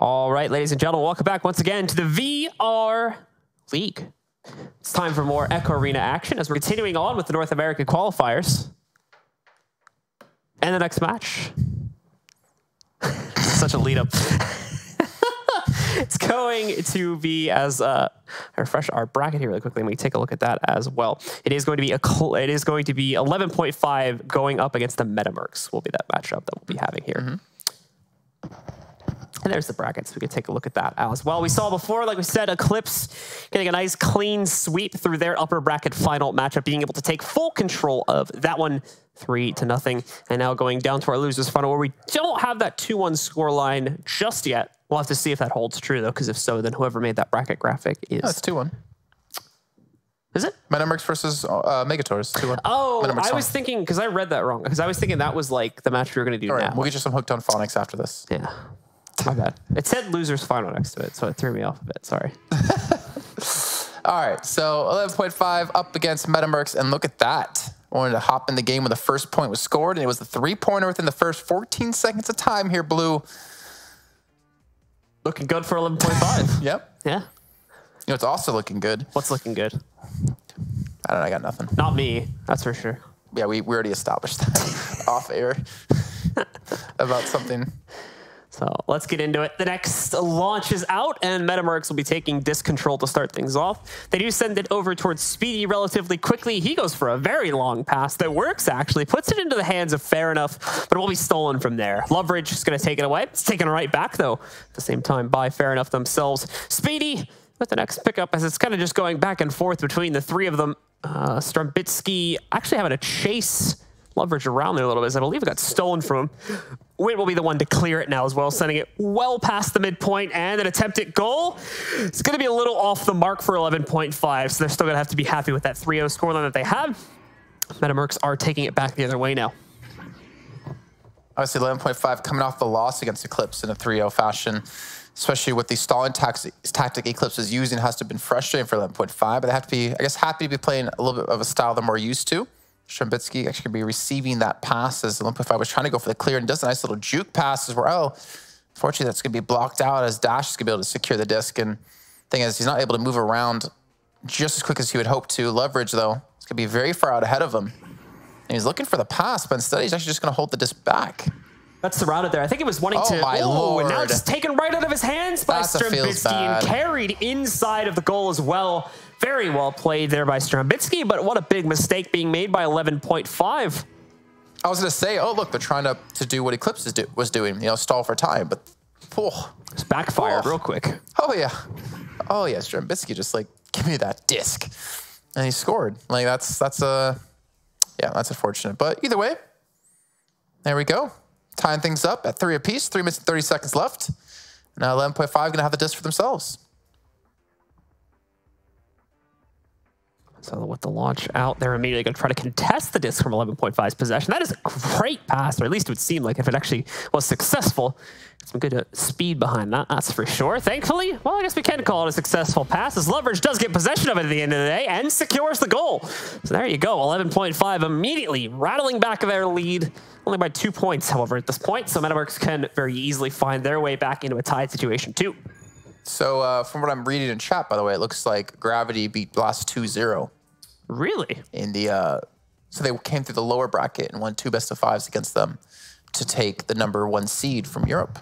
All right, ladies and gentlemen, welcome back once again to the VR League. It's time for more Echo Arena action as we're continuing on with the North American qualifiers. And the next match. Such a lead up. It's going to be as I refresh our bracket here really quickly, and we take a look at that as well. It is going to be 11.5 going up against the Metamercs. Will be that matchup that we'll be having here. Mm-hmm. And there's the brackets. We could take a look at that as well. We saw before, like we said, Eclipse getting a nice clean sweep through their upper bracket final matchup, being able to take full control of that one 3-0. And now going down to our losers final, where we don't have that 2-1 scoreline just yet. We'll have to see if that holds true, though, because if so, then whoever made that bracket graphic is... No, it's 2-1. Is it? Metamercs versus Megatours, 2-1. Oh, Metamercs I was thinking, because I read that wrong, because I was thinking that was like the match we were going to do now. We'll get you some Hooked on Phonics after this. Yeah. My bad. It said losers final next to it, so it threw me off a bit. Sorry. All right, so 11.5 up against Metamercs, and look at that. Wanted to hop in the game when the first point was scored, and it was the 3-pointer within the first 14 seconds of time here, Blue. Looking good for 11.5. Yep. Yeah. You know, it's also looking good. What's looking good? I don't know, I got nothing. Not me, that's for sure. Yeah, we already established that off air about something. So let's get into it. The next launch is out, and Metamercs will be taking disc control to start things off. They do send it over towards Speedy relatively quickly. He goes for a very long pass that works, actually. Puts it into the hands of Fair Enough, but it will be stolen from there. Loveridge is going to take it away. It's taken right back, though, at the same time by Fair Enough themselves. Speedy with the next pickup, as it's kind of just going back and forth between the three of them. Strambitsky actually having a chase Loveridge around there a little bit, as I believe it got stolen from him. Wit will be the one to clear it now as well, sending it well past the midpoint, and an attempted goal. It's going to be a little off the mark for 11.5, so they're still going to have to be happy with that 3-0 scoreline that they have. Metamercs are taking it back the other way now. Obviously, 11.5 coming off the loss against Eclipse in a 3-0 fashion, especially with the stalling tactic Eclipse is using, has to have been frustrating for 11.5, but they have to be, I guess, happy to be playing a little bit of a style they're more used to. Strambitsky actually could be receiving that pass as 11.5 was trying to go for the clear and does a nice little juke pass as well. Unfortunately, that's going to be blocked out as Dash is going to be able to secure the disc. And thing is, he's not able to move around just as quick as he would hope to. Loveridge, though, is going to be very far out ahead of him. And he's looking for the pass, but instead he's actually just going to hold the disc back. That's surrounded there. I think it was wanting to... Oh, my Lord. And now it's taken right out of his hands by Strambitsky and carried inside of the goal as well. Very well played there by Strambitsky, but what a big mistake being made by 11.5. I was going to say, oh, look, they're trying to do what Eclipse was doing, you know, stall for time, but... Oh, it's backfired real quick. Oh, yeah. Oh, yeah, Strambitsky just, like, give me that disc. And he scored. Like, that's unfortunate. But either way, there we go. Tying things up at 3 apiece, 3 minutes and 30 seconds left. Now 11.5 going to have the disc for themselves. So with the launch out, they're immediately going to try to contest the disc from 11.5's possession. That is a great pass, or at least it would seem like if it actually was successful. Some good speed behind that, that's for sure. Thankfully, well, I guess we can call it a successful pass, as Loveridge does get possession of it at the end of the day and secures the goal. So there you go, 11.5 immediately rattling back their lead, only by 2 points, however, at this point. So Metamercs can very easily find their way back into a tied situation, too. So from what I'm reading in chat, by the way, it looks like Gravity beat Blast 2-0. Really? In the so they came through the lower bracket and won 2 best-of-5s against them to take the #1 seed from Europe.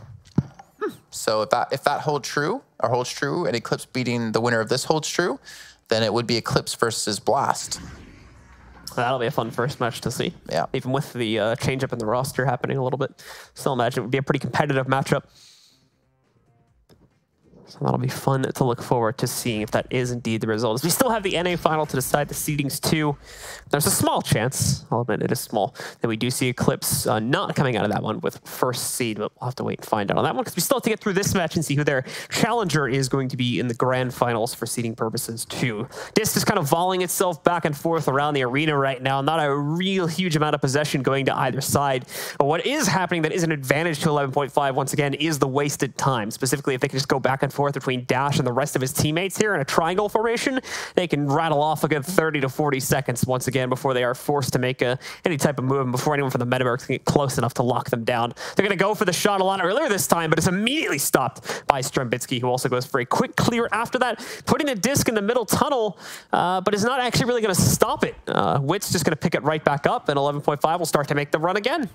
So if that holds true, and Eclipse beating the winner of this holds true, then it would be Eclipse versus Blast. That'll be a fun first match to see. Yeah. Even with the change up in the roster happening a little bit. Still imagine it would be a pretty competitive matchup. So that'll be fun to look forward to seeing if that is indeed the result. We still have the NA final to decide the seedings too. There's a small chance, I'll admit it is small, that we do see Eclipse not coming out of that one with first seed, but we'll have to wait and find out on that one because we still have to get through this match and see who their challenger is going to be in the grand finals for seeding purposes too. Disc is kind of volleying itself back and forth around the arena right now. Not a real huge amount of possession going to either side. But what is happening that is an advantage to 11.5 once again is the wasted time. Specifically, if they can just go back and forth forth between Dash and the rest of his teammates here in a triangle formation, they can rattle off a good 30 to 40 seconds once again before they are forced to make any type of move and before anyone from the Metamercs can get close enough to lock them down. They're going to go for the shot a lot earlier this time, but it's immediately stopped by Strembitsky, who also goes for a quick clear after that, putting a disc in the middle tunnel, but is not actually really going to stop it. Witt's just going to pick it right back up, and 11.5 will start to make the run again.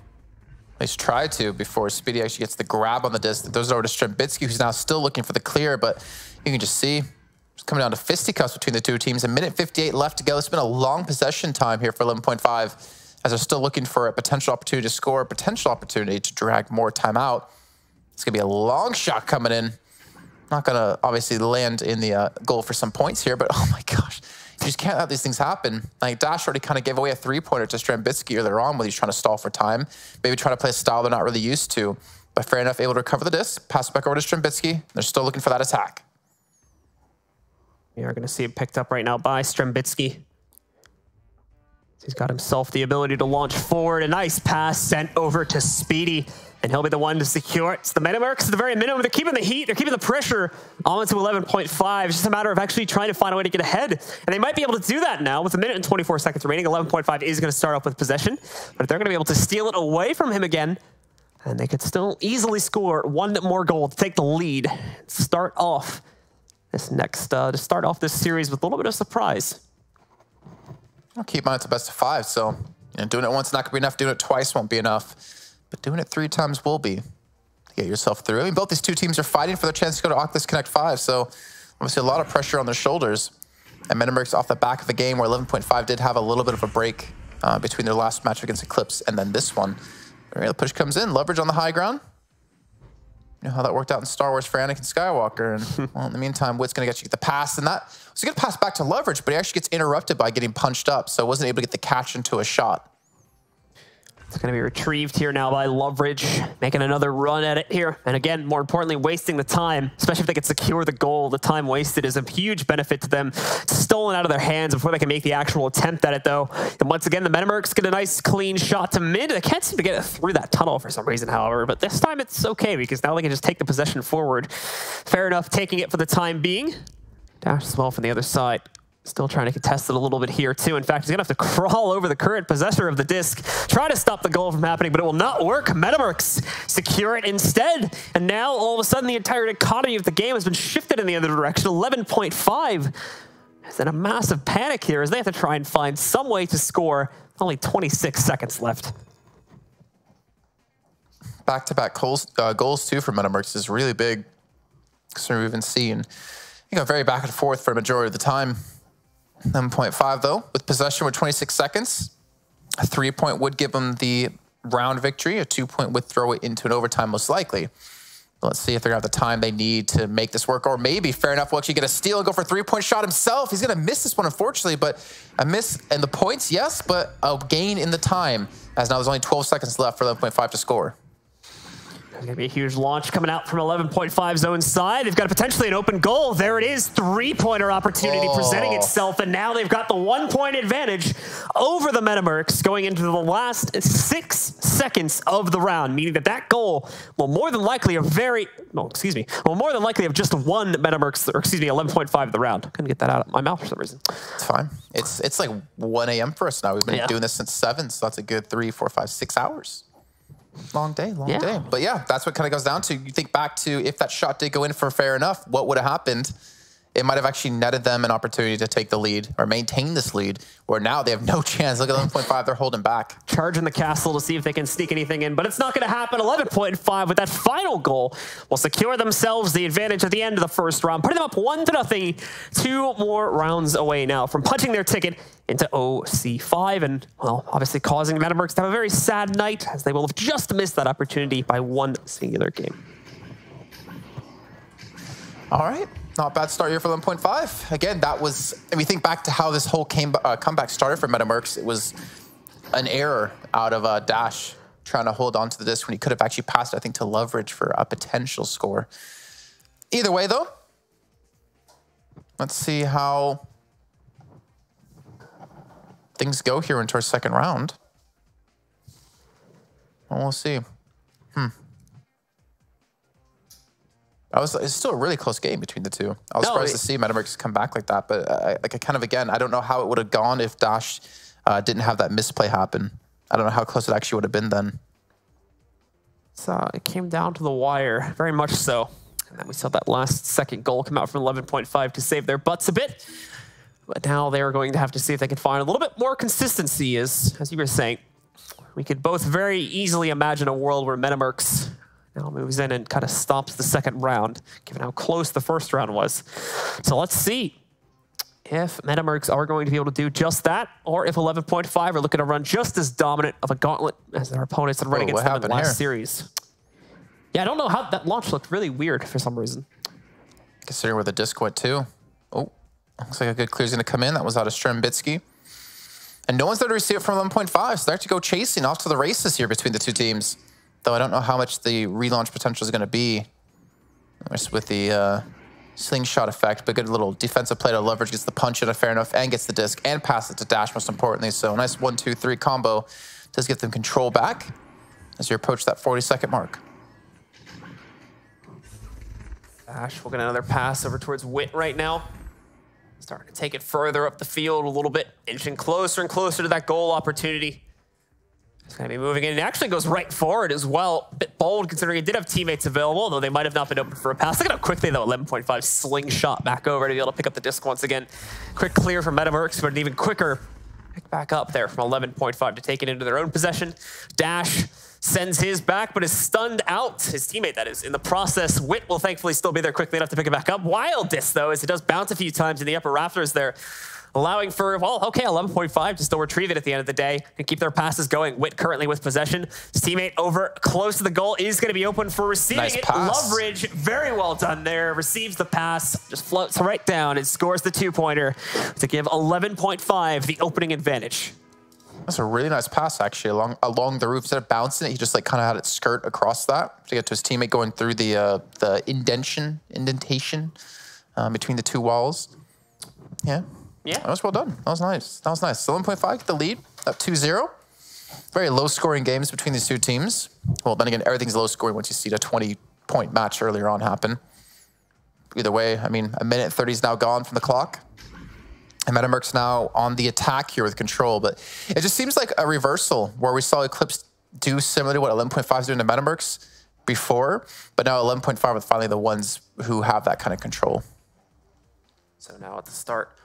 He's tried to before Speedy actually gets the grab on the disc. Throws it over to Strembitsky, who's now still looking for the clear, but you can just see it's coming down to fisticuffs between the two teams. A minute 58 left to go. It's been a long possession time here for 11.5 as they're still looking for a potential opportunity to score, a potential opportunity to drag more time out. It's going to be a long shot coming in. Not going to obviously land in the goal for some points here, but oh my gosh. You just can't have these things happen. Like, Dash already kind of gave away a three-pointer to Strembitsky earlier on when he's trying to stall for time. Maybe trying to play a style they're not really used to. But fair enough, able to recover the disc, pass it back over to Strembitsky. They're still looking for that attack. We are going to see it picked up right now by Strembitsky. He's got himself the ability to launch forward. A nice pass sent over to Speedy, and he'll be the one to secure it. It's the Metamercs at the very minimum. They're keeping the heat. They're keeping the pressure on to 11.5. It's just a matter of actually trying to find a way to get ahead. And they might be able to do that now with a minute and 24 seconds remaining. 11.5 is going to start off with possession, but if they're going to be able to steal it away from him again, and they could still easily score one more goal to take the lead, start off this next, to start off this series with a little bit of surprise. I'll keep mine to best of 5, so doing it once is not going to be enough. Doing it twice won't be enough. But doing it 3 times will be to get yourself through. I mean, both these two teams are fighting for the chance to go to Oculus Connect 5, so obviously a lot of pressure on their shoulders. And Metamercs off the back of the game where 11.5 did have a little bit of a break between their last match against Eclipse and then this one. The push comes in, leverage on the high ground. You know how that worked out in Star Wars for Anakin Skywalker. And well, in the meantime, Witt's going to get you the pass. And that was a good pass back to leverage, but he actually gets interrupted by getting punched up, so wasn't able to get the catch into a shot. It's going to be retrieved here now by Leverage, making another run at it here. And again, more importantly, wasting the time, especially if they can secure the goal. The time wasted is a huge benefit to them. It's stolen out of their hands before they can make the actual attempt at it, though. And once again, the Metamercs get a nice, clean shot to mid. They can't seem to get it through that tunnel for some reason, however. But this time it's okay, because now they can just take the possession forward. Fair enough, taking it for the time being. Dash as well from the other side. Still trying to contest it a little bit here, too. In fact, he's going to have to crawl over the current possessor of the disc, try to stop the goal from happening, but it will not work. Metamercs secure it instead. And now, all of a sudden, the entire economy of the game has been shifted in the other direction. 11.5 is in a massive panic here as they have to try and find some way to score. Only 26 seconds left. Back-to-back goals, too, for Metamercs is really big. So we've been seeing, very back and forth for a majority of the time. 11.5 though, with possession with 26 seconds. A 3-point would give them the round victory. A 2-point would throw it into an overtime most likely. Let's see if they're going to have the time they need to make this work, or maybe, fair enough, will actually get a steal and go for a 3-point shot himself. He's going to miss this one, unfortunately, but a miss in the points, yes, but a gain in the time, as now there's only 12 seconds left for 11.5 to score. There's going to be a huge launch coming out from 11.5 zone side. They've got potentially an open goal. There it is, 3-pointer opportunity presenting itself, and now they've got the 1-point advantage over the Metamercs going into the last 6 seconds of the round, meaning that that goal will more than likely have more than likely have just won Metamercs, or 11.5 of the round. Couldn't get that out of my mouth for some reason. It's fine. It's like 1 a.m. for us now. We've been doing this since 7, so that's a good 3, 4, 5, 6 hours. Long day, long day. But yeah, that's what kind of goes down to. You think back to if that shot did go in for fair enough, what would have happened? It might have actually netted them an opportunity to take the lead or maintain this lead, where now they have no chance. Look at 11.5, they're holding back. Charging the castle to see if they can sneak anything in, but it's not going to happen. 11.5 with that final goal will secure themselves the advantage at the end of the first round, putting them up 1-0. 2 more rounds away now from punching their ticket into OC5, and, well, obviously causing Metamercs to have a very sad night, as they will have just missed that opportunity by 1 singular game. All right. Not a bad start here for 11.5. Again, that was, if you think back to how this whole comeback started for Metamercs, it was an error out of Dash trying to hold on to the disc when he could have actually passed, I think, to Leverage for a potential score. Either way, though, let's see how things go here into our second round. Well, we'll see. It's still a really close game between the two. I was surprised to see Metamercs come back like that, but I don't know how it would have gone if Dash didn't have that misplay happen. I don't know how close it actually would have been then. So it came down to the wire, very much so. And then we saw that last second goal come out from 11.5 to save their butts a bit. But now they are going to have to see if they can find a little bit more consistency, as you were saying. We could both very easily imagine a world where Metamercs now moves in and kind of stops the second round, given how close the first round was. So let's see if Metamercs are going to be able to do just that, or if 11.5 are looking to run just as dominant of a gauntlet as their opponents had run against them in the last series. Yeah, I don't know how that launch looked really weird for some reason. Considering where the disc went too. Oh, looks like a good clear is going to come in. That was out of Strembitsky. And no one's there to receive it from 11.5, so they have to go chasing off to the races here between the two teams. Though I don't know how much the relaunch potential is going to be with the slingshot effect, but good little defensive play to leverage, gets the punch in a fair enough, and gets the disc, and pass it to Dash, most importantly. So nice 1-2-3 combo does get them control back as you approach that 40-second mark. Dash will get another pass over towards Wit right now. Starting to take it further up the field a little bit, inching closer and closer to that goal opportunity. It's going to be moving in. It actually goes right forward as well. A bit bold considering it did have teammates available, though they might have not been open for a pass. Look at how quickly, though, 11.5 slingshot back over to be able to pick up the disc once again. Quick clear from Metamercs, but an even quicker pick back up there from 11.5 to take it into their own possession. Dash sends his back, but is stunned out. His teammate, that is. In the process, Wit will thankfully still be there quickly enough to pick it back up. Wild disc, though, as it does bounce a few times in the upper rafters there, allowing for, well, okay, 11.5 to still retrieve it at the end of the day and keep their passes going. Wit currently with possession. His teammate over close to the goal is going to be open for receiving it. Loveridge, very well done there. Receives the pass, just floats right down and scores the two-pointer to give 11.5 the opening advantage. That's a really nice pass, actually, along the roof. Instead of bouncing it, he just kind of had it skirt across that to get to his teammate going through the indentation between the two walls. Yeah. Yeah. That was well done. That was nice. That was nice. So 11.5 get the lead, up 2-0. Very low-scoring games between these two teams. Well, then again, everything's low-scoring once you see the 20-point match earlier on happen. Either way, I mean, a minute 30 is now gone from the clock. And Metamercs now on the attack here with control, but it just seems like a reversal where we saw Eclipse do similar to what 11.5 is doing to Metamercs before, but now 11.5 are finally the ones who have that kind of control. So now at the start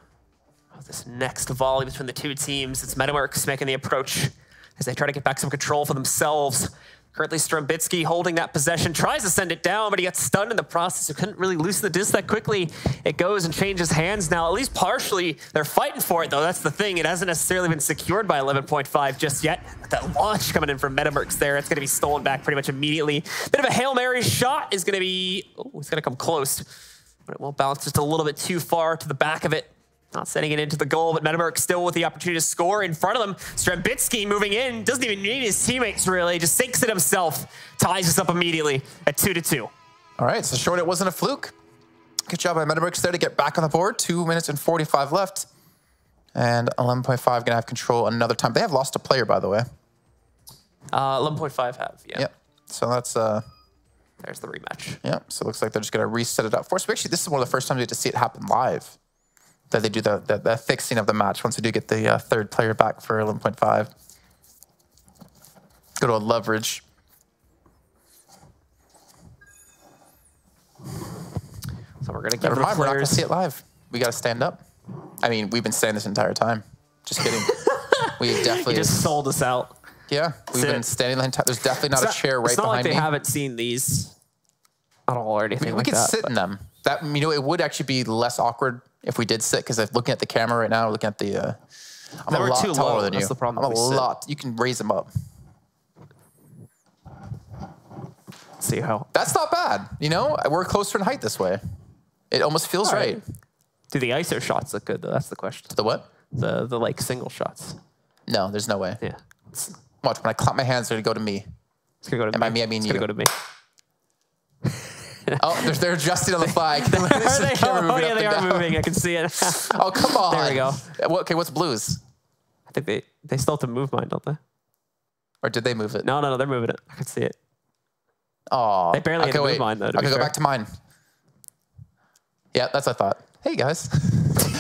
of this next volley between the two teams, it's Metamercs making the approach as they try to get back some control for themselves. Currently, Strembitsky holding that possession, tries to send it down, but he gets stunned in the process. He couldn't really loosen the disc that quickly. It goes and changes hands now. At least partially, they're fighting for it, though. That's the thing. It hasn't necessarily been secured by 11.5 just yet. But that launch coming in from Metamercs there, it's going to be stolen back pretty much immediately. Bit of a Hail Mary shot is going to be... Oh, it's going to come close. But it won't bounce just a little bit too far to the back of it. Not sending it into the goal, but Metamercs still with the opportunity to score in front of them. Strembitsky moving in, doesn't even need his teammates really, just sinks it himself, ties us up immediately at 2-2. All right, so short, it wasn't a fluke. Good job by Metamercs there to get back on the board. 2 minutes and 45 left. And 11.5 gonna have control another time. They have lost a player, by the way. 11.5 have, yeah. Yep, so that's... There's the rematch. Yep, so it looks like they're just gonna reset it up for us. Actually, this is one of the first times we get to see it happen live. That they do the fixing of the match once we do get the third player back for 11.5. Good old leverage. So we're gonna give Never mind, we're not gonna players... see it live. We gotta stand up. I mean, we've been standing this entire time. Just kidding. We definitely You just sold us out. Yeah, we've been standing the entire. There's definitely not a chair right behind me. It's not like they haven't seen these at all or anything like that. We could sit in them. That, you know, it would actually be less awkward if we did sit, because I'm looking at the camera right now, looking at the... I'm a lot taller than you. That's the problem. I'm a lot. You can raise them up. See how... That's not bad. You know, we're closer in height this way. It almost feels right. Do the ISO shots look good, though? That's the question. The what? The like, single shots. No, there's no way. Yeah. Watch, when I clap my hands, they're going to go to me. It's going to go to and me. And by me, I mean you. It's going to go to me. Oh, they're adjusting on the flag. They are moving. I can see it. Oh, come on. There we go. Okay, what's blues? I think they still have to move mine, don't they? Or did they move it? No, they're moving it. I can see it. Oh. They barely had to move mine, though. Okay, go back to mine. Yeah, that's what I thought. Hey, guys.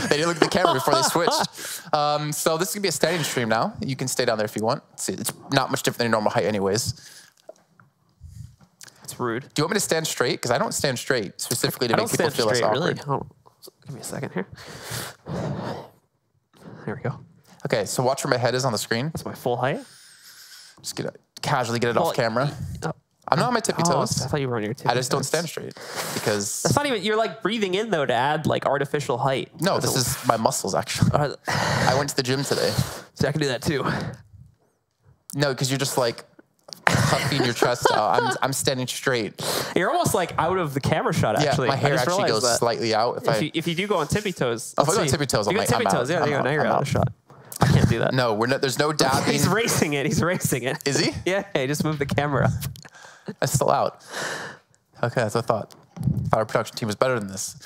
They didn't look at the camera before they switched. So this is going to be a standing stream now. You can stay down there if you want. See, it's not much different than your normal height anyways. It's rude. Do you want me to stand straight? Because I don't stand straight, specifically to make people feel less awkward. Really? Oh, give me a second here. There we go. Okay, so watch where my head is on the screen. That's my full height. Just casually get it off camera. I'm not on my tippy toes. I thought you were on your tippy toes. I just don't stand straight because that's not even. You're like breathing in though to add like artificial height. No, this is my muscles actually. I went to the gym today. So I can do that too. No, because you're just like puffing your chest out. I'm standing straight. You're almost like out of the camera shot. Actually, yeah, my hair actually goes slightly out. If you do go on tippy toes. Oh, if I go on tippy toes, I'm out. Yeah, now you're out of the shot. I can't do that. No, there's no dabbing. He's racing it. He's racing it. Is he? Yeah, he just moved the camera up. That's still out. Okay, that's what I thought. Our production team was better than this.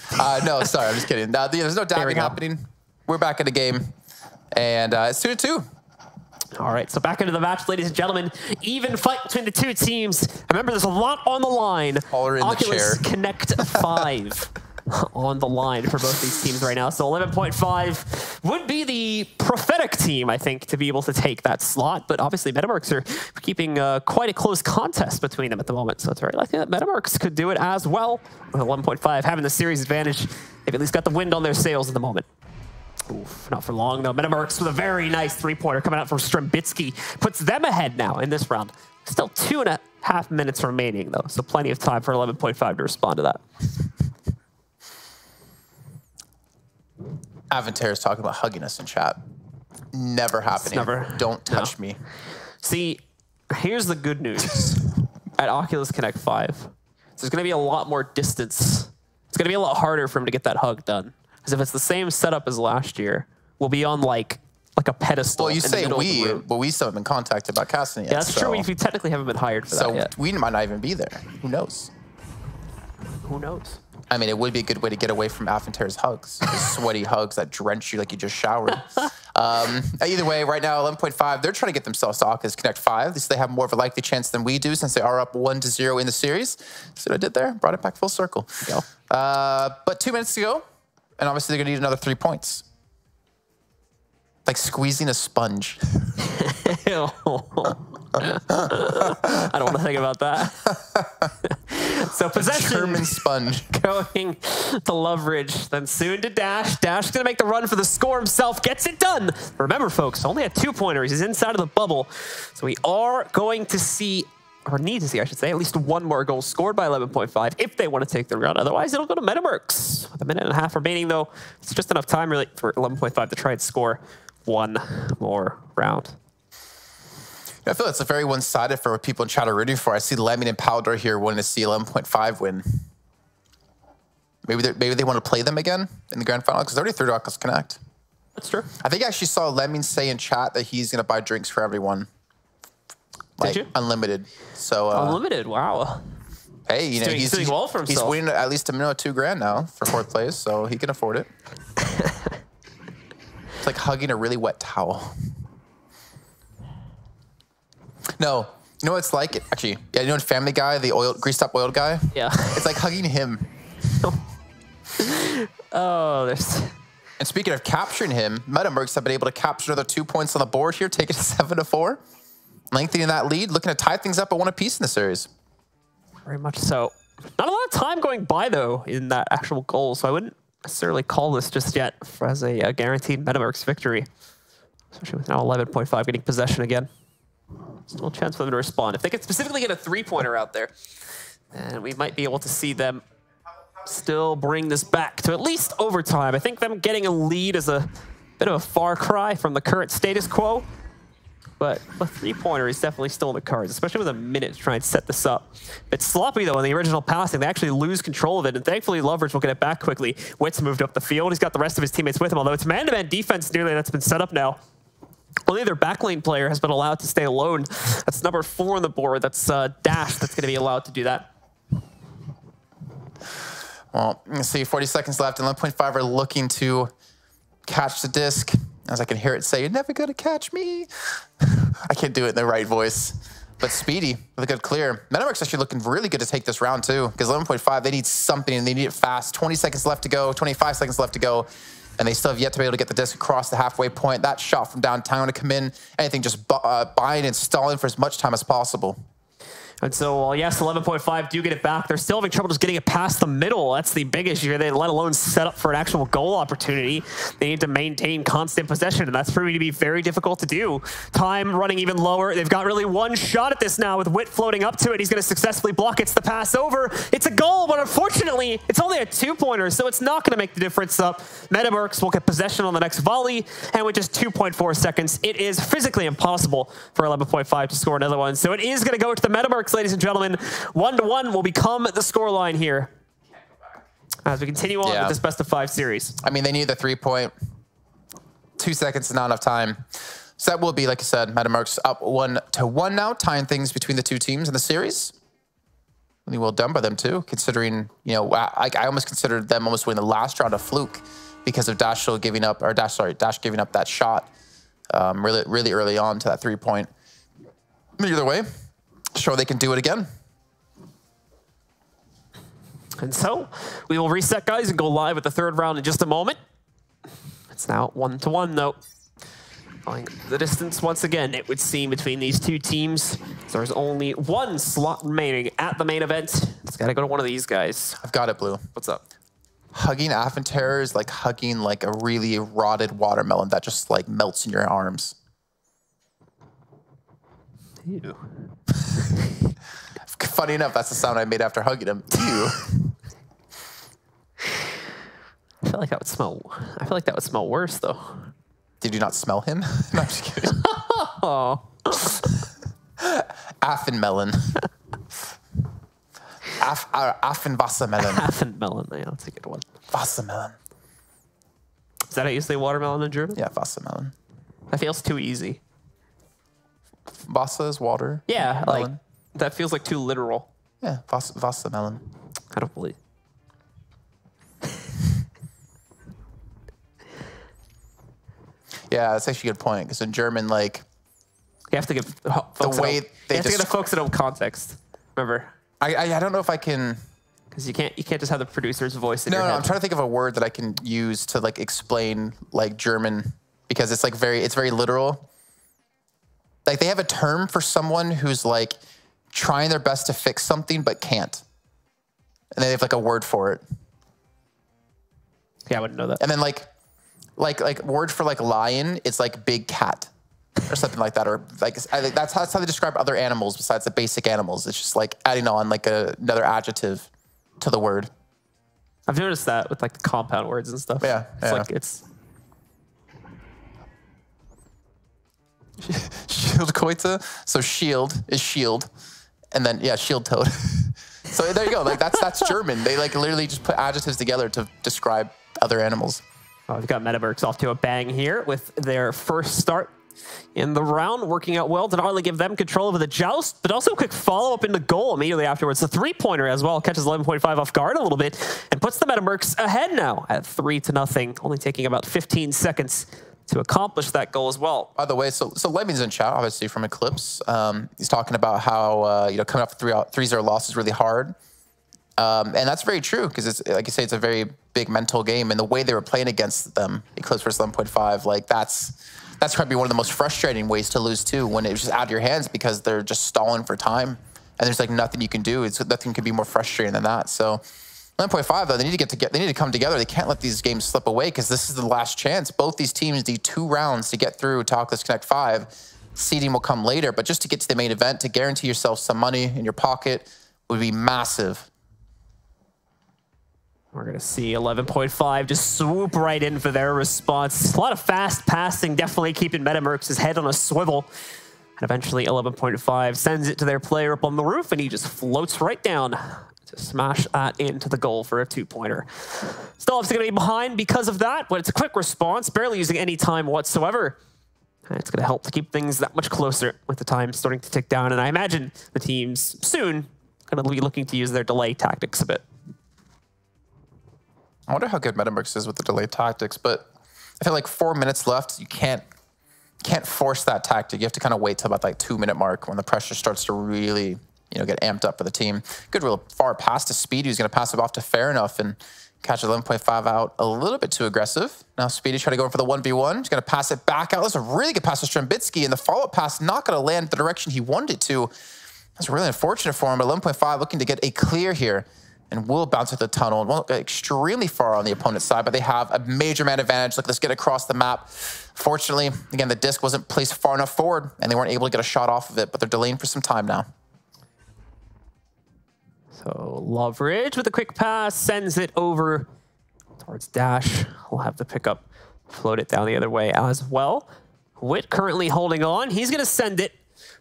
No, sorry, I'm just kidding. There's no dabbing happening. We're back in the game, and it's 2-2. All right, so back into the match, ladies and gentlemen. Even fight between the two teams. Remember, there's a lot on the line. All in Oculus the chair. Connect 5 on the line for both these teams right now. So 11.5 would be the prophetic team, I think, to be able to take that slot. But obviously, Metamercs are keeping quite a close contest between them at the moment. So it's very likely that Metamercs could do it as well. With 11.5 having the series advantage, they've at least got the wind on their sails at the moment. Oof, not for long, though. Metamercs with a very nice three-pointer coming out from Strembitsky. Puts them ahead now in this round. Still 2.5 minutes remaining, though. So plenty of time for 11.5 to respond to that. Avantair is talking about hugging us in chat. Never happening. Don't touch me. See, here's the good news. At Oculus Connect 5, there's going to be a lot more distance. It's going to be a lot harder for him to get that hug done. Because if it's the same setup as last year, we'll be on like a pedestal. Well, you say we, but we still haven't been contacted about casting yet. Yeah, that's true. We technically haven't been hired for that yet. So we might not even be there. Who knows? Who knows? I mean, it would be a good way to get away from Avantair's hugs. His sweaty hugs that drench you like you just showered. Either way, right now, 11.5, they're trying to get themselves to Oculus Connect 5. At least they have more of a likely chance than we do since they are up 1-0 in the series. See what I did there? Brought it back full circle. But 2 minutes to go. And obviously, they're going to need another 3 points. Like squeezing a sponge. I don't want to think about that. So possession. German sponge. Going to Loveridge, then soon to Dash. Dash going to make the run for the score himself. Gets it done. Remember, folks, only a 2-pointer. He's inside of the bubble. So we are going to see, or need to see, I should say, at least one more goal scored by 11.5 if they want to take the round. Otherwise, it'll go to Metamercs. With a minute and a half remaining, though, it's just enough time really for 11.5 to try and score one more round. I feel it's a very one-sided for what people in chat are rooting for. I see Lemmy and Powder here wanting to see 11.5 win. Maybe they want to play them again in the grand final because they're already through to Oculus Connect. That's true. I think I actually saw Lemming say in chat that he's going to buy drinks for everyone. Like, did you? Unlimited. So unlimited, wow. Hey, you know, he's doing well for himself. He's winning at least a minimum of $2,000 now for 4th place, so he can afford it. It's like hugging a really wet towel. No, you know what it's like? Actually, yeah, you know Family Guy, the greased up oiled guy? Yeah. It's like hugging him. Oh, there's... And speaking of capturing him, Metamercs have been able to capture another 2 points on the board here, take it to 7-4. Lengthening that lead, looking to tie things up at 1 apiece in the series. Very much so. Not a lot of time going by, though, in that actual goal, so I wouldn't necessarily call this just yet as a guaranteed Metamercs victory. Especially with now 11.5 getting possession again. Still a chance for them to respond. If they could specifically get a 3-pointer out there, then we might be able to see them still bring this back to at least overtime. I think them getting a lead is a bit of a far cry from the current status quo. But a 3-pointer is definitely still in the cards, especially with a minute to try and set this up. It's sloppy, though, in the original passing. They actually lose control of it, and thankfully, Loveridge will get it back quickly. Witt's moved up the field. He's got the rest of his teammates with him, although it's man-to-man defense nearly that's been set up now. Only their backlane player has been allowed to stay alone. That's number 4 on the board. That's Dash that's going to be allowed to do that. Well, let's see, 40 seconds left, and 11.5 are looking to catch the disc. As I can hear it say, "You're never gonna catch me." I can't do it in the right voice. But Speedy with a good clear. Metamercs actually looking really good to take this round too, because 11.5, they need something and they need it fast. 20 seconds left to go, 25 seconds left to go, and they still have yet to be able to get the disc across the halfway point. That shot from downtown to come in, anything just buying and stalling for as much time as possible. And so, well, yes, 11.5 do get it back. They're still having trouble just getting it past the middle. That's the big issue here. They let alone set up for an actual goal opportunity. They need to maintain constant possession, and that's proving to be very difficult to do. Time running even lower. They've got really one shot at this now with Witt floating up to it. He's going to successfully block. It's the pass over. It's a goal, but unfortunately, it's only a 2-pointer, so it's not going to make the difference up. Metamercs will get possession on the next volley, and with just 2.4 seconds, it is physically impossible for 11.5 to score another one. So it is going to go to the Metamercs, ladies and gentlemen. 1-1 will become the scoreline here as we continue on with this best-of-5 series. I mean, they need the 3-point. 2 seconds is not enough time. So that will be, like I said, Metamercs up 1-1 now, tying things between the two teams in the series. Really well done by them too, considering, you know, I almost considered them almost winning the last round a fluke because of Dash giving up, or Dash giving up that shot really early on to that 3-point. Either way, sure they can do it again. And so we will reset, guys, and go live with the third round in just a moment. It's now 1-1 though. Going the distance once again, it would seem, between these two teams. There's only one slot remaining at the main event. It's got to go to one of these guys. I've got it, Blue. What's up? Hugging Affenterror is like hugging like a really rotted watermelon that just like melts in your arms. Ew. Funny enough, that's the sound I made after hugging him. Ew. I feel like that would smell. I feel like that would smell worse, though. Did you not smell him? No, I'm just kidding. Oh. Affenmelon. Affenwassermelon. Affenmelon, yeah, that's a good one. Wassermelon. Is that how you say watermelon in German? Yeah, Wassermelon. That feels too easy. Wasser is water. Yeah, melon. like that feels like too literal. Yeah, Wassermelon. I don't believe. Yeah, that's actually a good point, because in German, like, You have to give folks way you they have to give the folks in context. Remember, I don't know if I can. because you can't just have the producer's voice in No, your no, head. I'm trying to think of a word that I can use to like explain like German, because it's like it's very literal. Like they have a term for someone who's like trying their best to fix something but can't, and they have like a word for it. Yeah, I wouldn't know that. And then like word for like lion, it's like big cat or something like that, or like I think that's how they describe other animals besides the basic animals. It's just like adding on like another adjective to the word. I've noticed that with like the compound words and stuff. Yeah, It's like it's Schildkröte. So shield is shield, and then yeah, shield toad. So there you go. Like that's German. They like literally just put adjectives together to describe other animals. Oh, we've got Metamercs off to a bang here with their first start in the round, working out well to not only give them control over the joust, but also a quick follow-up in the goal immediately afterwards. The 3-pointer as well catches 11.5 off guard a little bit and puts the Metamercs ahead now at 3-0, only taking about 15 seconds to accomplish that goal as well. By the way, so Lemmy's in chat, obviously from Eclipse. He's talking about how you know, coming off a 3-0 loss is really hard. And that's very true, because it's like you say, it's a very big mental game, and the way they were playing against them, Eclipse versus 11.5, like that's probably one of the most frustrating ways to lose too, when it was just out of your hands because they're just stalling for time and there's like nothing you can do. Nothing could be more frustrating than that. So 11.5 though, they need to come together. They can't let these games slip away, because this is the last chance. Both these teams need 2 rounds to get through to Oculus Connect 5. Seeding will come later, but just to get to the main event, to guarantee yourself some money in your pocket would be massive. We're going to see 11.5 just swoop right in for their response. A lot of fast passing, definitely keeping Metamercs' head on a swivel. And eventually 11.5 sends it to their player up on the roof, and he just floats right down to smash that into the goal for a 2-pointer. Still obviously going to be behind because of that, but it's a quick response, barely using any time whatsoever. And it's going to help to keep things that much closer with the time starting to tick down. And I imagine the teams soon going to be looking to use their delay tactics a bit. I wonder how good Metamercs is with the delay tactics, but I feel like 4 minutes left. You can't can't force that tactic. You have to kind of wait till about like 2-minute mark when the pressure starts to really, get amped up for the team. Good real far pass to Speedy, who's going to pass it off to Fair Enough and catch 11.5 out a little bit too aggressive. Now Speedy trying to go in for the 1v1. He's going to pass it back out. That's a really good pass to Strembitsky, and the follow-up pass not going to land the direction he wanted it to. That's really unfortunate for him, but 11.5 looking to get a clear here and will bounce at the tunnel. Won't get extremely far on the opponent's side, but they have a major man advantage. Look, let's get across the map. Fortunately, again, the disc wasn't placed far enough forward, and they weren't able to get a shot off of it, but they're delaying for some time now. So Loveridge with a quick pass sends it over towards Dash. We'll have the pickup, float it down the other way as well. Witt currently holding on. He's going to send it.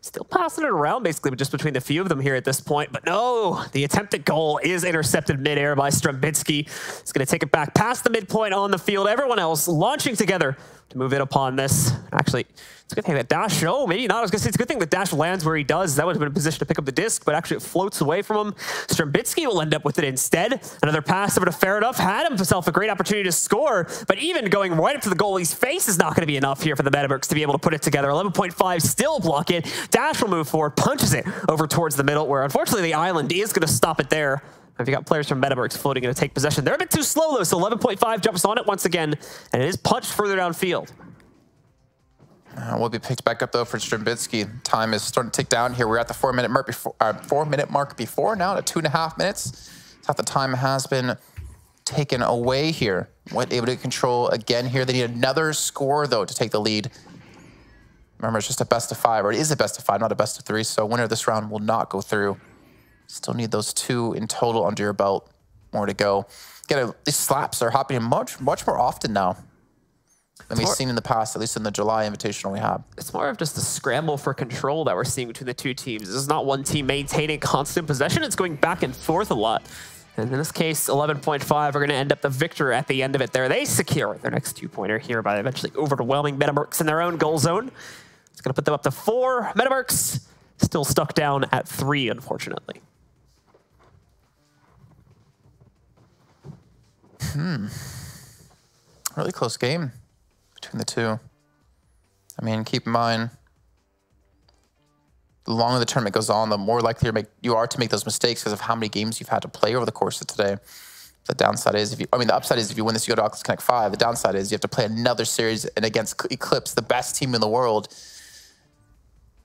Still passing it around basically just between the few of them here at this point. But no, the attempted goal is intercepted midair by Strembitsky. He's going to take it back past the midpoint on the field. Everyone else launching together to move in upon this. Actually, it's a good thing that Dash, oh, maybe not. I was going to say it's a good thing that Dash lands where he does. That would have been in a position to pick up the disc, but actually it floats away from him. Strembitsky will end up with it instead. Another pass over to Fair Enough. Had himself a great opportunity to score, but even going right up to the goalie's face is not going to be enough here for the Metamercs to be able to put it together. 11.5 still block it. Dash will move forward, punches it over towards the middle, where unfortunately the island is going to stop it there. If you got players from Metamercs floating to take possession, they're a bit too slow though, so 11.5 jumps on it once again, and it is punched further downfield. Will be picked back up though for Strembitsky. Time is starting to tick down here. We're at the 4-minute mark before, 4-minute mark before now at 2.5 minutes. Thought the time has been taken away here. Witt able to control again here. They need another score though to take the lead. Remember, it's just a best of 5, or it is a best of 5, not a best of 3. So winner of this round will not go through. Still need those 2 in total under your belt. More to go. These slaps are happening much more often now than we've seen in the past, at least in the July Invitational we have. It's more of just a scramble for control that we're seeing between the two teams. This is not one team maintaining constant possession. It's going back and forth a lot. And in this case, 11.5 are going to end up the victor at the end of it there. They secure their next 2-pointer here by eventually overwhelming Metamercs in their own goal zone. It's going to put them up to 4. Metamercs still stuck down at 3, unfortunately. Really close game between the two. I mean, keep in mind, the longer the tournament goes on, the more likely you are to make those mistakes because of how many games you've had to play over the course of today. The downside is, the upside is if you win this, you go to Oculus Connect 5. The downside is you have to play another series and against Eclipse, the best team in the world.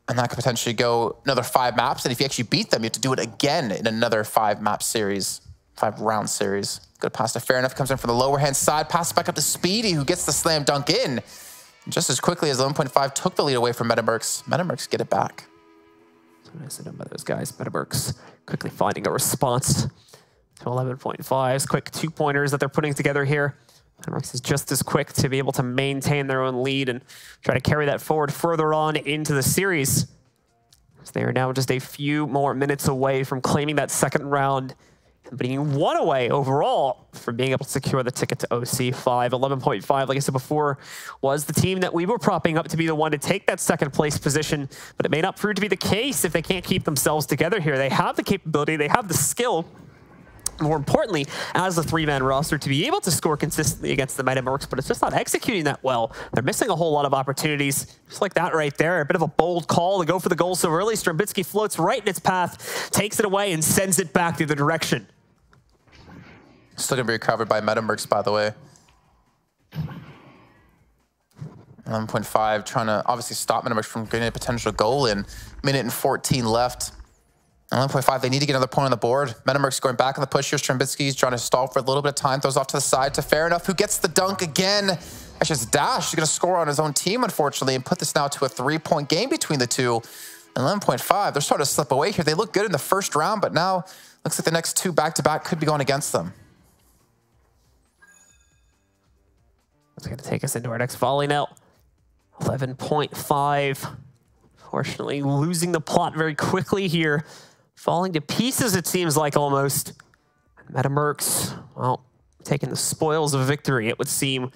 And that could potentially go another 5 maps. And if you actually beat them, you have to do it again in another 5-map series, 5-round series. Good pass to Fair Enough, comes in from the lower hand side, pass back up to Speedy, who gets the slam dunk in. Just as quickly as 11.5 took the lead away from Metamercs, Metamercs get it back. So nicely done by those guys. Metamercs quickly finding a response to 11.5's quick 2-pointers that they're putting together here. Metamercs is just as quick to be able to maintain their own lead and try to carry that forward further on into the series. So they are now just a few more minutes away from claiming that second round and being 1 away overall from being able to secure the ticket to OC5. 11.5, like I said before, was the team that we were propping up to be the one to take that second place position, but it may not prove to be the case if they can't keep themselves together here. They have the capability, they have the skill, more importantly, as a 3-man roster to be able to score consistently against the Metamercs, but it's just not executing that well. They're missing a whole lot of opportunities, just like that right there. A bit of a bold call to go for the goal so early. Strembitsky floats right in its path, takes it away, and sends it back the other direction. Still going to be recovered by Metamercs, by the way. 11.5 trying to obviously stop Metamercs from getting a potential goal in. 1:14 left. 11.5, they need to get another point on the board. Metamercs going back on the push here. Strembitsky's trying to stall for a little bit of time. Throws off to the side to Fair Enough, who gets the dunk again. Actually, it's Dash. He's going to score on his own team, unfortunately, and put this now to a 3-point game between the two. And 11.5, they're starting to slip away here. They look good in the first round, but now looks like the next 2 back-to-back could be going against them. That's going to take us into our next volley now. 11.5. Fortunately, losing the plot very quickly here. Falling to pieces, it seems like, almost. Metamercs, well, taking the spoils of victory, it would seem,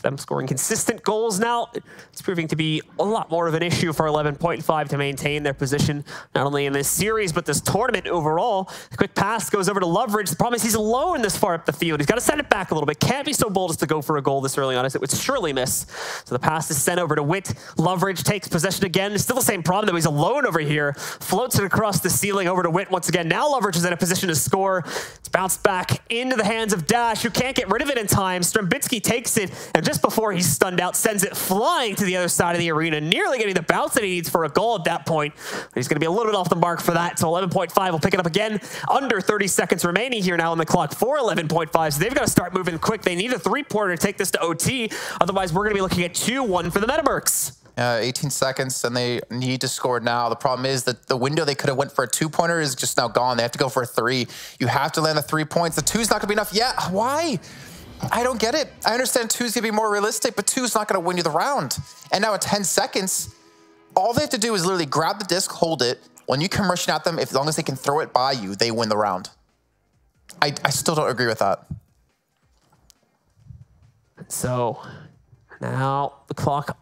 them scoring consistent goals now. It's proving to be a lot more of an issue for 11.5 to maintain their position, not only in this series, but this tournament overall. The quick pass goes over to Loveridge. The problem is he's alone this far up the field. He's got to send it back a little bit. Can't be so bold as to go for a goal this early on, as it would surely miss. So the pass is sent over to Witt. Loveridge takes possession again. Still the same problem, though. He's alone over here. Floats it across the ceiling over to Witt once again. Now Loveridge is in a position to score. It's bounced back into the hands of Dash, who can't get rid of it in time. Strembitsky takes it, and just before he's stunned out, sends it flying to the other side of the arena, nearly getting the bounce that he needs for a goal at that point. But he's going to be a little bit off the mark for that, so 11.5 will pick it up again. Under 30 seconds remaining here now on the clock for 11.5, so they've got to start moving quick. They need a three-pointer to take this to OT, otherwise we're going to be looking at 2-1 for the Metamercs. 18 seconds, and they need to score now. The problem is that the window they could have went for a 2-pointer is just now gone. They have to go for a 3. You have to land the 3 points. The 2's not going to be enough yet. Why? I don't get it. I understand 2's going to be more realistic, but 2's not going to win you the round. And now at 10 seconds, all they have to do is literally grab the disc, hold it. When you come rushing at them, as long as they can throw it by you, they win the round. I still don't agree with that. So now the clock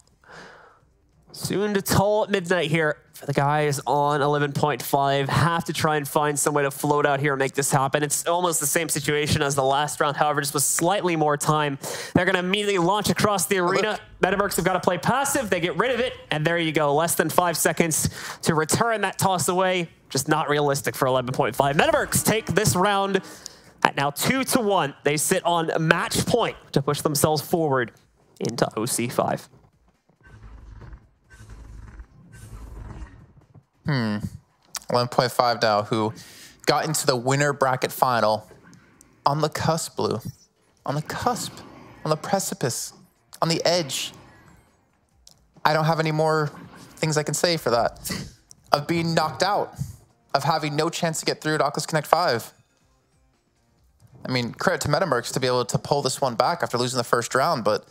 soon to toll at midnight here for the guys on 11.5. Have to try and find some way to float out here and make this happen. It's almost the same situation as the last round, however, just with slightly more time. They're going to immediately launch across the arena. Metamercs have got to play passive. They get rid of it, and there you go. Less than 5 seconds to return that toss away. Just not realistic for 11.5. Metamercs take this round at now 2-1. They sit on match point to push themselves forward into OC5. 11.5 now, who got into the winner bracket final on the cusp, Blue. On the cusp, on the precipice, on the edge. I don't have any more things I can say for that. Of being knocked out, of having no chance to get through to Oculus Connect 5. I mean, credit to Metamercs to be able to pull this one back after losing the first round, but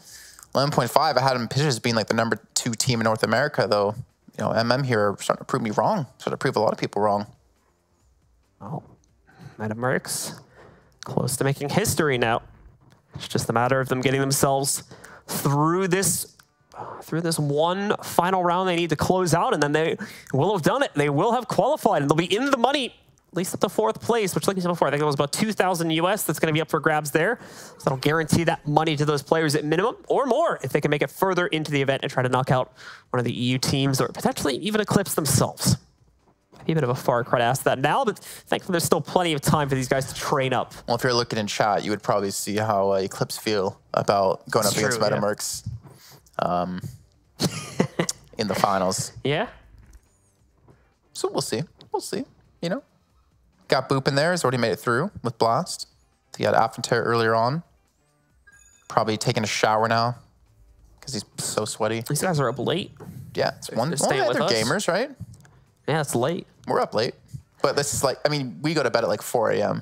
11.5, I had them pitched as being like the #2 team in North America, though. You know, MM here are starting to prove me wrong. Starting to prove a lot of people wrong. Oh, Metamercs close to making history now. It's just a matter of them getting themselves through this one final round they need to close out, and then they will have done it. They will have qualified, and they'll be in the money, at least up to 4th place, which, like you said before, I think it was about 2,000 US that's going to be up for grabs there. So that'll guarantee that money to those players at minimum, or more, if they can make it further into the event and try to knock out one of the EU teams, or potentially even eclipse themselves. Maybe a bit of a far cry to ask that now, but thankfully there's still plenty of time for these guys to train up. Well, if you're looking in chat, you would probably see how Eclipse feel about going up against Metamercs in the finals. Yeah. So we'll see. We'll see, you know. Got Boop in there. He's already made it through with Blast. He had Affenterre earlier on. Probably taking a shower now because he's so sweaty. These guys are up late. Yeah, it's one they're gamers, right? Yeah, it's late. We're up late. But this is like, I mean, we go to bed at like 4 a.m.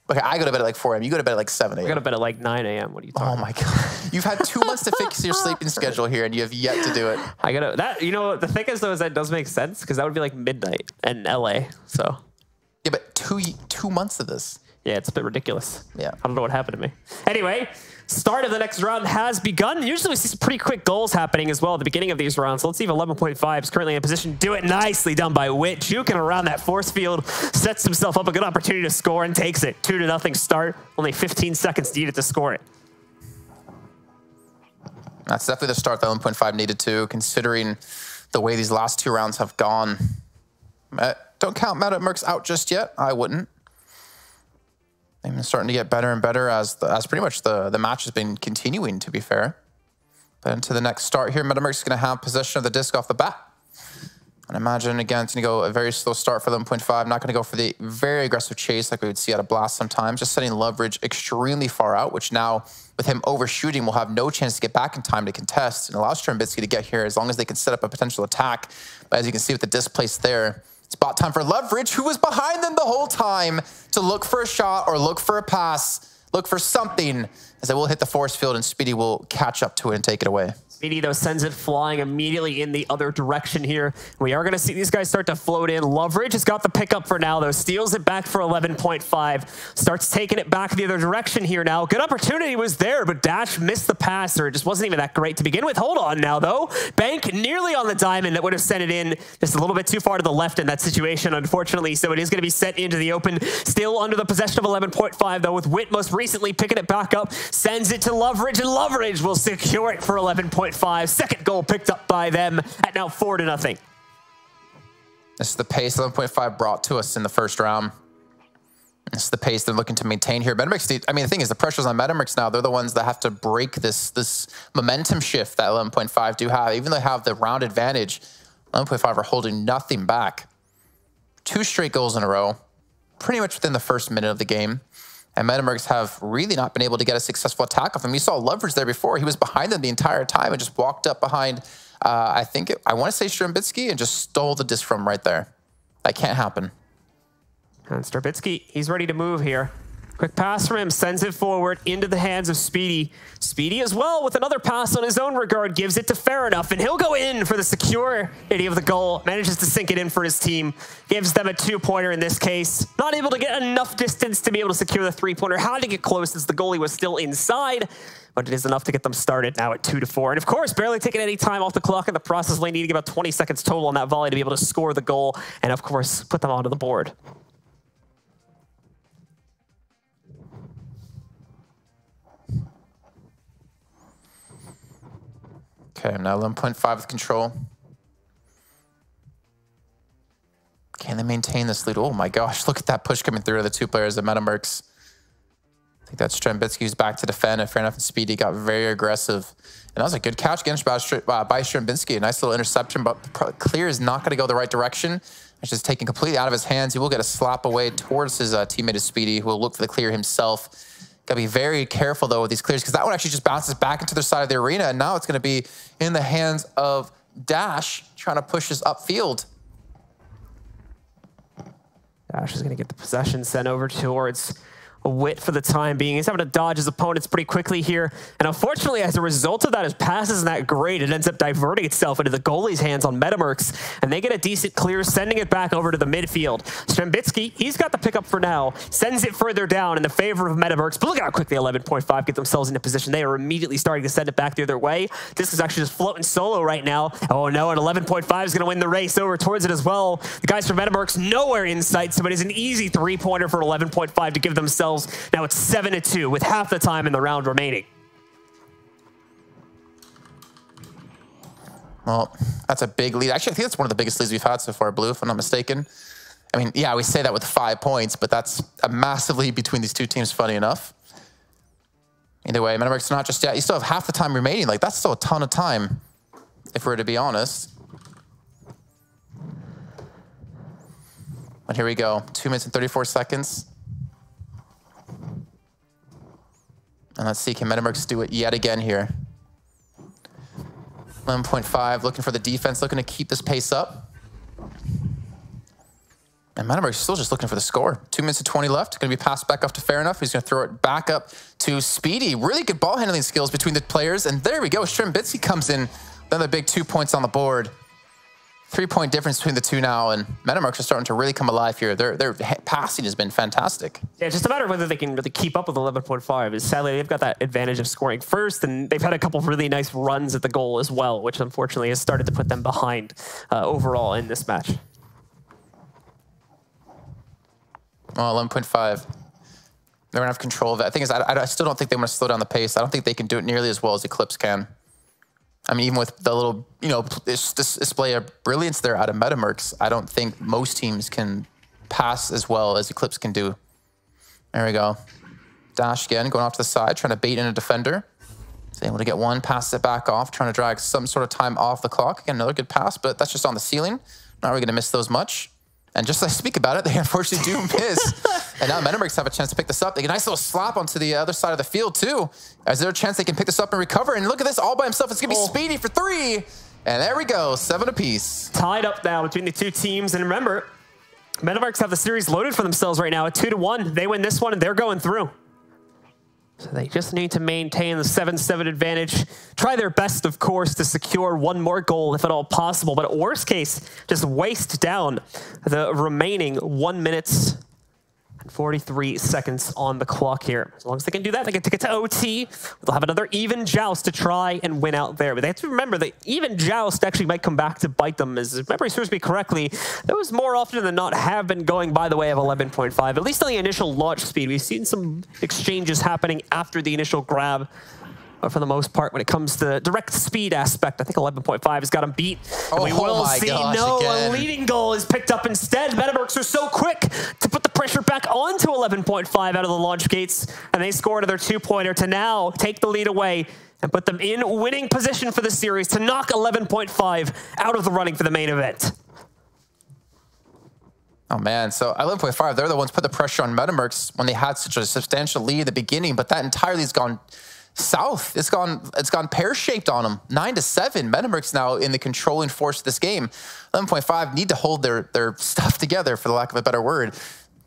Okay, I go to bed at like 4 a.m. You go to bed at like 7 a.m. I go to bed at like 9 a.m. What are you talking about? Oh my God. You've had 2 months to fix your sleeping schedule here and you have yet to do it. I gotta, that, you know, the thing is though, is that does make sense because that would be like midnight in LA, so. Yeah, but two months of this. Yeah, it's a bit ridiculous. Yeah. I don't know what happened to me. Anyway, start of the next round has begun. Usually we see some pretty quick goals happening as well at the beginning of these rounds. So let's see if 11.5 is currently in position to do it. Nicely done by Witt. Juking around that force field, sets himself up a good opportunity to score and takes it. 2-0 start. Only 15 seconds needed to score it. That's definitely the start that 11.5 needed to, considering the way these last 2 rounds have gone. Don't count Metamercs out just yet. I wouldn't. They've been starting to get better and better as pretty much the match has been continuing, to be fair. But into the next start here, Metamercs is going to have possession of the disc off the bat. And imagine, again, it's going to go a very slow start for 11.5. Not going to go for the very aggressive chase like we would see out of Blast sometimes. Just setting Loveridge extremely far out, which now, with him overshooting, will have no chance to get back in time to contest and allows Strembitsky to get here as long as they can set up a potential attack. But as you can see with the disc placed there, it's about time for Loveridge, who was behind them the whole time, to look for a shot or look for a pass, look for something, as they will hit the force field and Speedy will catch up to it and take it away. Speedy, though, sends it flying immediately in the other direction here. We are going to see these guys start to float in. Loveridge has got the pickup for now, though. Steals it back for 11.5. Starts taking it back the other direction here now. Good opportunity was there, but Dash missed the pass, or it just wasn't even that great to begin with. Hold on now, though. Bank nearly on the diamond. That would have sent it in just a little bit too far to the left in that situation, unfortunately. So it is going to be set into the open. Still under the possession of 11.5, though, with Witt most recently picking it back up. Sends it to Loveridge, and Loveridge will secure it for 11.5. Second goal picked up by them at now 4-0. This is the pace 11.5 brought to us in the first round. This is the pace they're looking to maintain here. Metamercs, I mean, the thing is, the pressure's on Metamercs now. They're the ones that have to break this momentum shift that 11.5 do have. Even though they have the round advantage, 11.5 are holding nothing back. 2 straight goals in a row, pretty much within the first minute of the game. And Metamercs have really not been able to get a successful attack off him. You saw Loveridge there before. He was behind them the entire time and just walked up behind, I want to say Strambitsky, and just stole the disc from right there. That can't happen. And Strambitsky, he's ready to move here. Quick pass from him, sends it forward into the hands of Speedy. Speedy as well with another pass on his own regard, gives it to Fair Enough, and he'll go in for the security of the goal. Manages to sink it in for his team. Gives them a 2-pointer in this case. Not able to get enough distance to be able to secure the 3-pointer. Had to get close as the goalie was still inside, but it is enough to get them started now at 2-4. And of course, barely taking any time off the clock in the process. They need to get about 20 seconds total on that volley to be able to score the goal, and of course, put them onto the board. Okay, now 11.5 with control. Can they maintain this lead? Oh my gosh, look at that push coming through the 2 players of Metamercs. I think that's Strambitsky who's back to defend, and Fair Enough and Speedy got very aggressive. And that was a good catch against by Strambitsky. A nice little interception, but clear is not going to go the right direction. It's just taken completely out of his hands. He will get a slap away towards his teammate of Speedy, who will look for the clear himself. Got to be very careful, though, with these clears, because that one actually just bounces back into their side of the arena, and now it's going to be in the hands of Dash trying to push us upfield. Dash is going to get the possession sent over towards Witt for the time being. He's having to dodge his opponents pretty quickly here. And unfortunately, as a result of that, his pass isn't that great. It ends up diverting itself into the goalie's hands on Metamercs, and they get a decent clear, sending it back over to the midfield. Strambitsky, he's got the pickup for now, sends it further down in the favor of Metamercs, but look at how quickly 11.5 get themselves into position. They are immediately starting to send it back the other way. This is actually just floating solo right now. Oh no, and 11.5 is going to win the race over towards it as well. The guys from Metamercs nowhere in sight, so it is an easy 3-pointer for 11.5 to give themselves. Now it's 7-2 with half the time in the round remaining. Well, that's a big lead. Actually, I think that's one of the biggest leads we've had so far, Blue, if I'm not mistaken. I mean, yeah, we say that with 5 points, but that's a massive lead between these 2 teams, funny enough. Either way, Metamercs not just yet. You still have half the time remaining. Like, that's still a ton of time, if we're to be honest. But here we go. 2 minutes and 34 seconds. And let's see, can Metamercs do it yet again here? 11.5, looking for the defense, looking to keep this pace up. And Metamercs still just looking for the score. 2 minutes and 20 left. Going to be passed back up to Fair Enough. He's going to throw it back up to Speedy. Really good ball handling skills between the players. And there we go. Strambitsky comes in. Another big 2 points on the board. 3-point difference between the two now, and Metamercs are starting to really come alive here. Their passing has been fantastic. Yeah, it's just a matter of whether they can really keep up with 11.5. Sadly, they've got that advantage of scoring first, and they've had a couple of really nice runs at the goal as well, which unfortunately has started to put them behind overall in this match. Well, 11.5. They're going to have control of it. The thing is, I still don't think they want to slow down the pace. I don't think they can do it nearly as well as Eclipse can. I mean, even with the little, this display of brilliance there out of Metamercs, I don't think most teams can pass as well as Eclipse can do. There we go. Dash again, going off to the side, trying to bait in a defender. He's able to get one, pass it back off, trying to drag some sort of time off the clock. Again, another good pass, but that's just on the ceiling. Not really going to miss those much. And just as I speak about it, they unfortunately do miss. And now Metamercs have a chance to pick this up. They get a nice little slap onto the other side of the field, too. Is there a chance they can pick this up and recover? And look at this, all by himself. It's going to be Speedy for 3. And there we go, 7 apiece. Tied up now between the two teams. And remember, Metamercs have the series loaded for themselves right now at 2-1. They win this one, and they're going through. So they just need to maintain the 7-7 advantage. Try their best, of course, to secure one more goal if at all possible. But at worst case, just waste down the remaining 1 minute and 43 seconds on the clock here. As long as they can do that, they get to get to OT. They'll have another even joust to try and win out there. But they have to remember that even joust actually might come back to bite them. As if memory serves me correctly, those more often than not have been going by the way of 11.5. At least on the initial launch speed, we've seen some exchanges happening after the initial grab. But for the most part, when it comes to the direct speed aspect, I think 11.5 has got him beat. And we will see, no, a leading goal is picked up instead. Metamercs are so quick to put the pressure back onto 11.5 out of the launch gates, and they score another 2-pointer to now take the lead away and put them in winning position for the series to knock 11.5 out of the running for the main event. Oh man, so 11.5, they're the ones put the pressure on Metamercs when they had such a substantial lead at the beginning, but that entirely has gone south. It's gone pear-shaped on them. 9-7. Metamercs now in the controlling force of this game. 11.5 need to hold their stuff together, for the lack of a better word,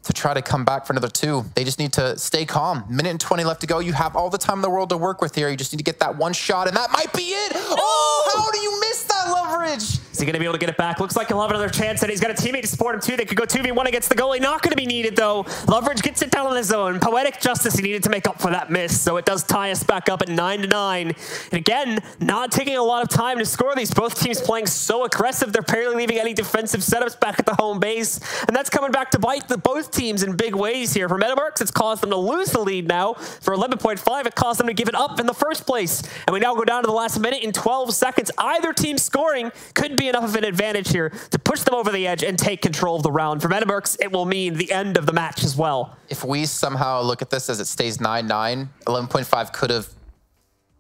to try to come back for another 2. They just need to stay calm. Minute and 20 left to go. You have all the time in the world to work with here. You just need to get that one shot, and that might be it. Oh, how do you miss that leverage? Is he going to be able to get it back? Looks like he'll have another chance, and he's got a teammate to support him too. They could go 2v1 against the goalie. Not going to be needed, though. Leverage gets it down on his own. Poetic justice he needed to make up for that miss, so it does tie us back up at 9-9. And again, not taking a lot of time to score these. Both teams playing so aggressive, they're barely leaving any defensive setups back at the home base, and that's coming back to bite both teams in big ways here. For Metamercs, it's caused them to lose the lead now. For 11.5, it caused them to give it up in the first place. And we now go down to the last minute in 12 seconds. Either team scoring could be enough of an advantage here to push them over the edge and take control of the round. For Metamercs, it will mean the end of the match as well. If we somehow look at this as it stays 9-9, 11.5 could have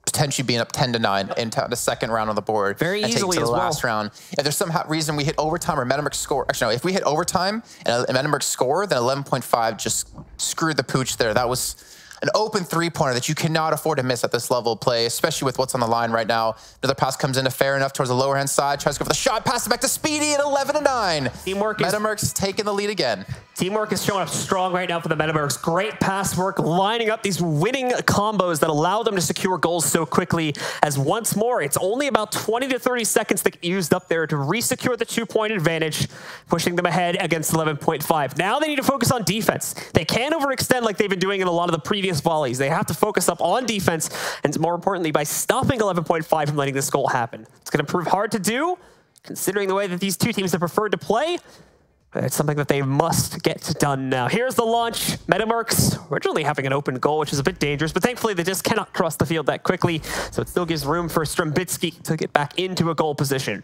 potentially been up 10-9 in the second round on the board. Very and easily take it to the as last round. If there's somehow reason we hit overtime or Metamercs score, actually no, if we hit overtime and Metamercs score, then 11.5 just screwed the pooch there. That was an open 3-pointer that you cannot afford to miss at this level of play, especially with what's on the line right now. Another pass comes in fair enough towards the lower hand side, tries to go for the shot, pass it back to Speedy at 11-9. Teamwork Metamercs taking the lead again. Teamwork is showing up strong right now for the Metamercs. Great pass work, lining up these winning combos that allow them to secure goals so quickly. As once more, it's only about 20 to 30 seconds that get used up there to resecure the 2-point advantage, pushing them ahead against 11.5. Now they need to focus on defense. They can't overextend like they've been doing in a lot of the previous volleys. They have to focus up on defense, and more importantly, by stopping 11.5 from letting this goal happen. It's going to prove hard to do, considering the way that these two teams have preferred to play. It's something that they must get done now. Here's the launch. Metamercs originally having an open goal, which is a bit dangerous, but thankfully they just cannot cross the field that quickly, so it still gives room for Strembitsky to get back into a goal position.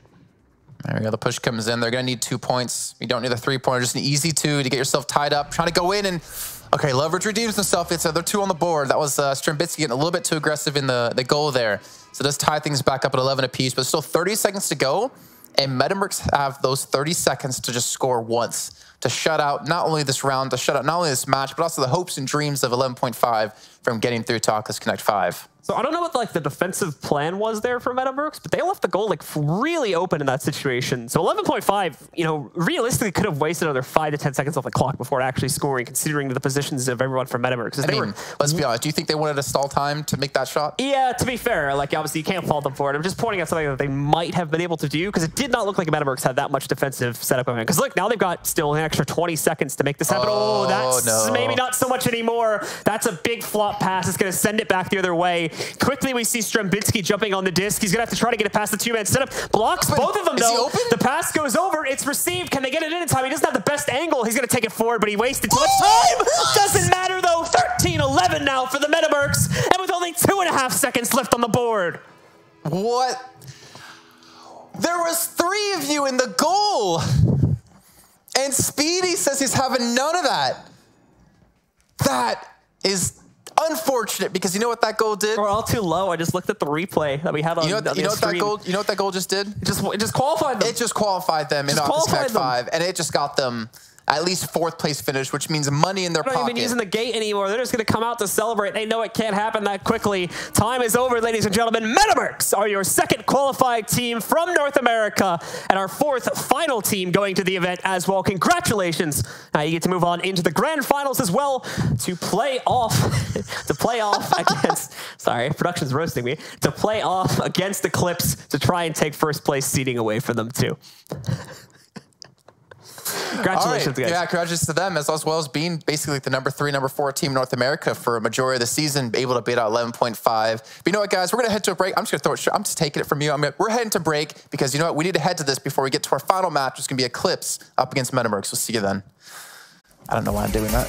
There we go. The push comes in. They're going to need 2 points. You don't need a 3-pointer, just an easy 2 to get yourself tied up. Trying to go in and, okay, Leverage redeems himself. It's another 2 on the board. That was Strembitsky getting a little bit too aggressive in the goal there. So it does tie things back up at 11 apiece, but still 30 seconds to go. And Metamercs have those 30 seconds to just score once, to shut out not only this round, to shut out not only this match, but also the hopes and dreams of 11.5 from getting through to Oculus Connect 5. So I don't know what like the defensive plan was there for Metamercs, but they left the goal like really open in that situation. So 11.5, you know, realistically could have wasted another 5 to 10 seconds off the clock before actually scoring, considering the positions of everyone from Metamercs. I mean, let's be honest. Do you think they wanted a stall time to make that shot? Yeah, to be fair, like obviously you can't fault them for it. I'm just pointing out something that they might have been able to do, because it did not look like Metamercs had that much defensive setup going on. Because look, now they've got still an extra 20 seconds to make this happen. Oh, that's maybe not so much anymore. That's a big flop pass. It's going to send it back the other way. Quickly we see Strembitsky jumping on the disc. He's going to have to try to get it past the 2-man setup. Blocks both of them, though. The pass goes over. It's received. Can they get it in time? He doesn't have the best angle. He's going to take it forward, but he wasted too much time. Doesn't matter, though. 13-11 now for the Metamercs, and with only 2.5 seconds left on the board. What? There was 3 of you in the goal, and Speedy says he's having none of that. That is unfortunate, because you know what that goal did? We're all too low. I just looked at the replay that we had on you know what that goal just did? It just qualified them. It just qualified them in Oculus Connect 5, and it just got them at least 4th place finish, which means money in their They're pocket. not even using the gate anymore. They're just going to come out to celebrate. They know it can't happen that quickly. Time is over, ladies and gentlemen. Metamercs are your 2nd qualifying team from North America and our 4th final team going to the event as well. Congratulations. Now you get to move on into the grand finals as well to play off against, sorry, production's roasting me, to play off against Eclipse to try and take 1st place seating away from them too. Congratulations, guys. Yeah, congratulations to them, as well as being basically the number 3, number 4 team in North America for a majority of the season, able to beat out 11.5. But you know what, guys? We're going to head to a break. I'm just going to throw it. I'm just taking it from you. We're heading to break because you know what? We need to head to this before we get to our final match. It's going to be Eclipse up against Metamercs. We'll see you then. I don't know why I'm doing that.